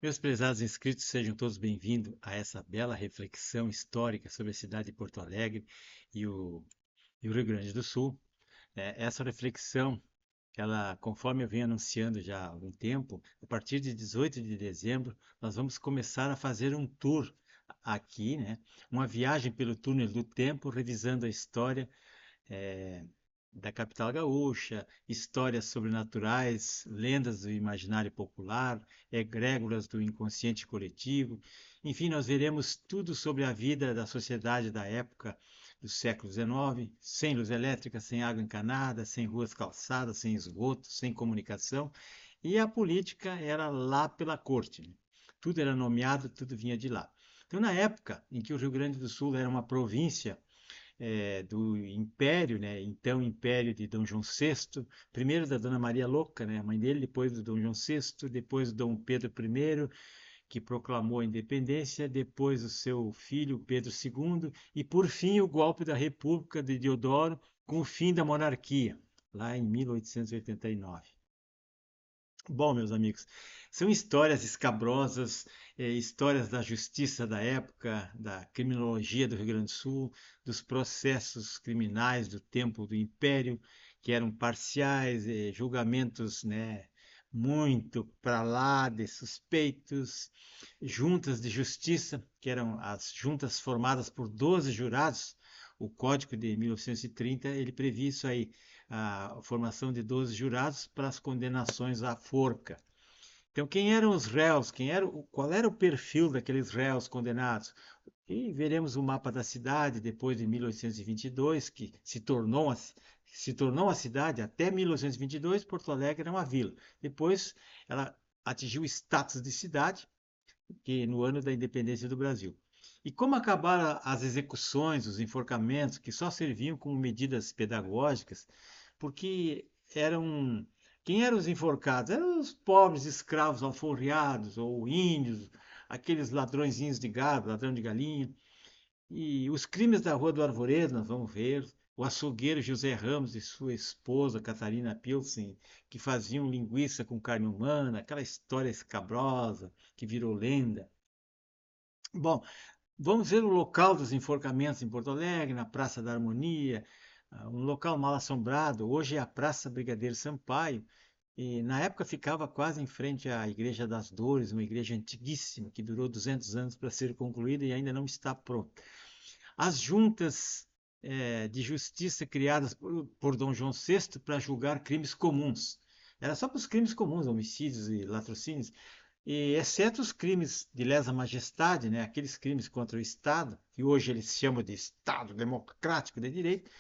Meus prezados inscritos, sejam todos bem-vindos a essa bela reflexão histórica sobre a cidade de Porto Alegre e o Rio Grande do Sul. Essa reflexão, ela, conforme eu venho anunciando já há algum tempo, a partir de 18 de dezembro, nós vamos começar a fazer um tour aqui, né? Uma viagem pelo túnel do tempo, revisando a história eh, da capital gaúcha, histórias sobrenaturais, lendas do imaginário popular, egrégoras do inconsciente coletivo. Enfim, nós veremos tudo sobre a vida da sociedade da época do século XIX, sem luz elétrica, sem água encanada, sem ruas calçadas, sem esgoto, sem comunicação. E a política era lá pela corte, né? Tudo era nomeado, tudo vinha de lá. Então, na época em que o Rio Grande do Sul era uma província do Império, né? Então Império de Dom João VI, primeiro da Dona Maria Louca, né? A mãe dele, depois do Dom João VI, depois do Dom Pedro I, que proclamou a independência, depois o seu filho Pedro II e por fim o golpe da República de Deodoro com o fim da monarquia, lá em 1889. Bom, meus amigos, são histórias escabrosas, histórias da justiça da época, da criminologia do Rio Grande do Sul, dos processos criminais do tempo do Império, que eram parciais, julgamentos, né, muito para lá de suspeitos, juntas de justiça, que eram as juntas formadas por 12 jurados. O Código de 1930, ele previa isso aí, a formação de 12 jurados para as condenações à forca. Então, quem eram os réus? Qual era o perfil daqueles réus condenados? E veremos o mapa da cidade depois de 1822, que se tornou a cidade até 1822. Porto Alegre era uma vila. Depois, ela atingiu o status de cidade, que no ano da independência do Brasil. E como acabaram as execuções, os enforcamentos, que só serviam como medidas pedagógicas, porque eram. Quem eram os enforcados? Eram os pobres escravos alforriados, ou índios, aqueles ladrõezinhos de gado, ladrão de galinha. E os crimes da Rua do Arvoredo, nós vamos ver. O açougueiro José Ramos e sua esposa Catarina Pilsen, que faziam linguiça com carne humana, aquela história escabrosa que virou lenda. Bom, vamos ver o local dos enforcamentos em Porto Alegre, na Praça da Harmonia, um local mal assombrado. Hoje é a Praça Brigadeiro Sampaio, e na época ficava quase em frente à Igreja das Dores, uma igreja antiguíssima que durou 200 anos para ser concluída e ainda não está pronta. As juntas de justiça criadas por Dom João VI para julgar crimes comuns. Era só para os crimes comuns, homicídios e latrocínios. E exceto os crimes de lesa majestade, né, aqueles crimes contra o Estado, que hoje eles chamam de Estado Democrático de Direito,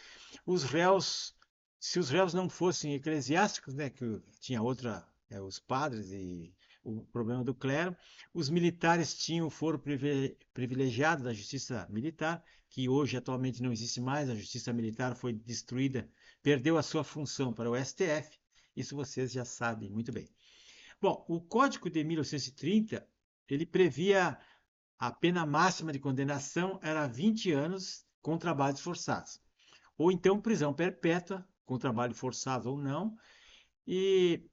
os réus, se os réus não fossem eclesiásticos, né, que tinha outra, os padres e o problema do clero, os militares tinham o foro privilegiado da justiça militar, que hoje atualmente não existe mais, a justiça militar foi destruída, perdeu a sua função para o STF, isso vocês já sabem muito bem. Bom, o Código de 1930, ele previa a pena máxima de condenação era 20 anos com trabalhos forçados, ou então prisão perpétua, com trabalho forçado ou não, e,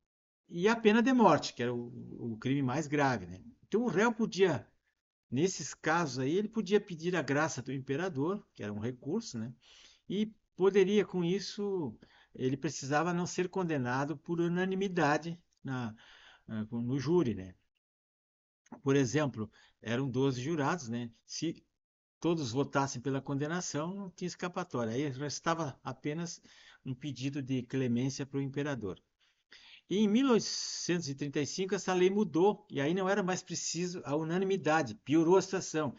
e a pena de morte, que era o crime mais grave, né? Então o réu podia, nesses casos aí, ele podia pedir a graça do imperador, que era um recurso, né? E poderia, com isso, ele precisava não ser condenado por unanimidade no júri, né? Por exemplo, eram 12 jurados, né? Se todos votassem pela condenação, não tinha escapatória. Aí restava apenas um pedido de clemência para o imperador. E em 1835 essa lei mudou e aí não era mais preciso a unanimidade, piorou a situação.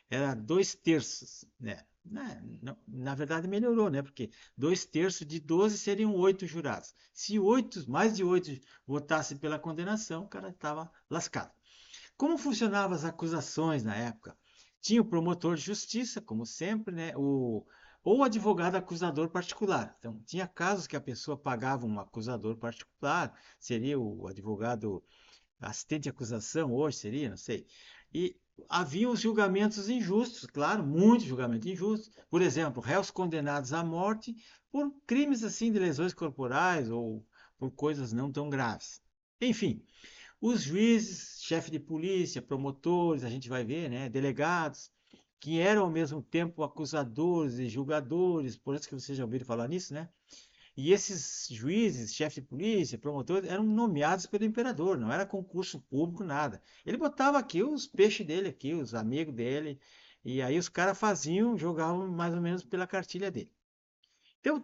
Era 2/3, né? Na verdade melhorou, né? Porque 2/3 de 12 seriam 8 jurados. Se mais de 8 votassem pela condenação, o cara estava lascado. Como funcionavam as acusações na época? Tinha o promotor de justiça, como sempre, né? Ou o advogado acusador particular. Então, tinha casos que a pessoa pagava um acusador particular, seria o advogado assistente de acusação, hoje seria, não sei. E havia os julgamentos injustos, claro, muitos julgamentos injustos. Por exemplo, réus condenados à morte por crimes assim de lesões corporais ou por coisas não tão graves. Enfim, Os juízes, chefe de polícia, promotores, a gente vai ver, né, delegados, que eram ao mesmo tempo acusadores e julgadores, por isso que vocês já ouviram falar nisso, né? E esses juízes, chefe de polícia, promotores, eram nomeados pelo imperador, não era concurso público, nada. Ele botava aqui os peixes dele, aqui, os amigos dele, e aí os caras faziam, jogavam mais ou menos pela cartilha dele. Então,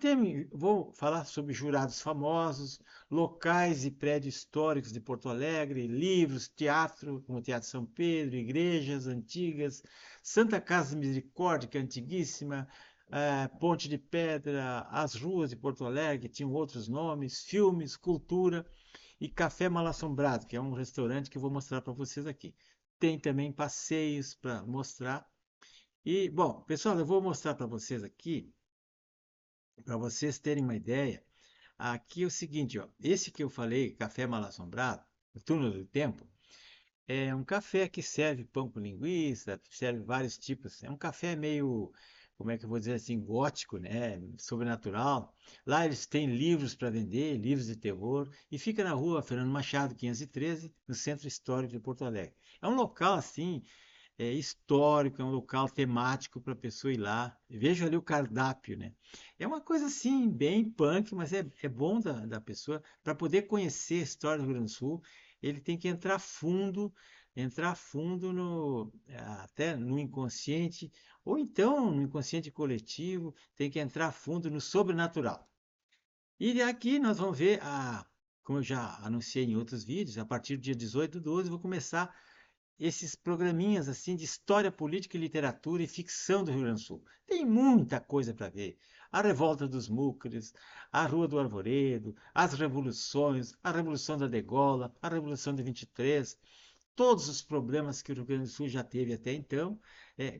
vou falar sobre jurados famosos, locais e prédios históricos de Porto Alegre, livros, teatro, como o Teatro São Pedro, igrejas antigas, Santa Casa de Misericórdia, que é antiguíssima, Ponte de Pedra, as ruas de Porto Alegre, que tinham outros nomes, filmes, cultura e Café Mal-Assombrado, que é um restaurante que eu vou mostrar para vocês aqui. Tem também passeios para mostrar. E, bom, pessoal, eu vou mostrar para vocês aqui, para vocês terem uma ideia. Aqui é o seguinte, ó, esse que eu falei, café mal-assombrado, o túnel do tempo, é um café que serve pão com linguiça, serve vários tipos. É um café meio, como é que eu vou dizer assim, gótico, né? Sobrenatural. Lá eles têm livros para vender, livros de terror, e fica na rua Fernando Machado, 513, no Centro Histórico de Porto Alegre. É um local assim, histórico, é um local temático para a pessoa ir lá. Vejo ali o cardápio, né? É uma coisa assim, bem punk, mas é bom da pessoa, para poder conhecer a história do Rio Grande do Sul, ele tem que entrar fundo no, até no inconsciente, ou então no inconsciente coletivo, tem que entrar fundo no sobrenatural. E aqui nós vamos ver, como eu já anunciei em outros vídeos, a partir do dia 18/12 eu vou começar esses programinhas assim de história política e literatura e ficção do Rio Grande do Sul. Tem muita coisa para ver. A Revolta dos Múcares, a Rua do Arvoredo, as revoluções, a Revolução da Degola, a Revolução de 23, todos os problemas que o Rio Grande do Sul já teve até então,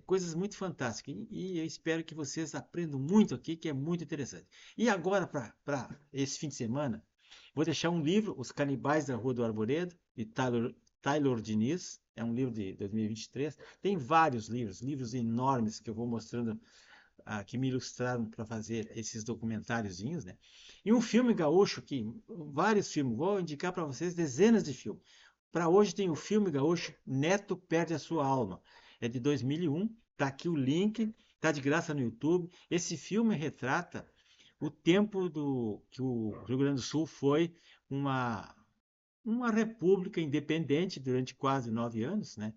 coisas muito fantásticas. E eu espero que vocês aprendam muito aqui, que é muito interessante. E agora, para esse fim de semana, vou deixar um livro, Os Canibais da Rua do Arvoredo, de Taylor Diniz, é um livro de 2023. Tem vários livros, livros enormes que eu vou mostrando, que me ilustraram para fazer esses documentáriozinhos, né? E um filme gaúcho, vários filmes, vou indicar para vocês dezenas de filmes. Para hoje tem o filme gaúcho Neto Perde a Sua Alma. É de 2001, tá aqui o link, tá de graça no YouTube. Esse filme retrata o tempo que o Rio Grande do Sul foi uma, uma república independente durante quase 9 anos, né?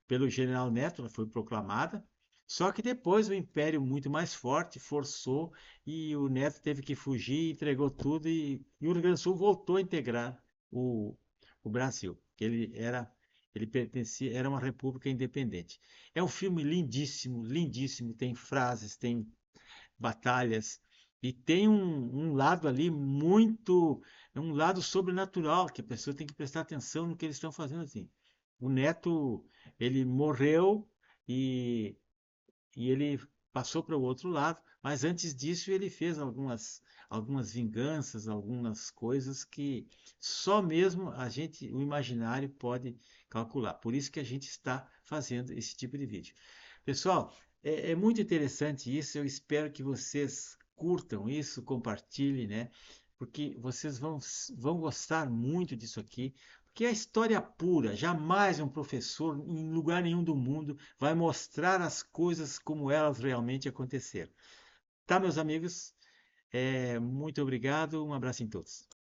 Pelo General Neto, ela foi proclamada. Só que depois o Império, muito mais forte, forçou e o Neto teve que fugir, entregou tudo e o Rio Grande do Sul voltou a integrar o, o Brasil. Ele pertencia, era uma república independente. É um filme lindíssimo, lindíssimo. Tem frases, tem batalhas. E tem um lado ali muito, é um lado sobrenatural, que a pessoa tem que prestar atenção no que eles estão fazendo assim. O Neto, ele morreu e, e ele passou para o outro lado, mas antes disso ele fez algumas vinganças, algumas coisas que só mesmo o imaginário pode calcular. Por isso que a gente está fazendo esse tipo de vídeo. Pessoal, é muito interessante isso. Eu espero que vocês curtam isso, compartilhem, né? Porque vocês vão gostar muito disso aqui. Porque é história pura. Jamais um professor, em lugar nenhum do mundo, vai mostrar as coisas como elas realmente aconteceram. Tá, meus amigos? Muito obrigado. Um abraço em todos.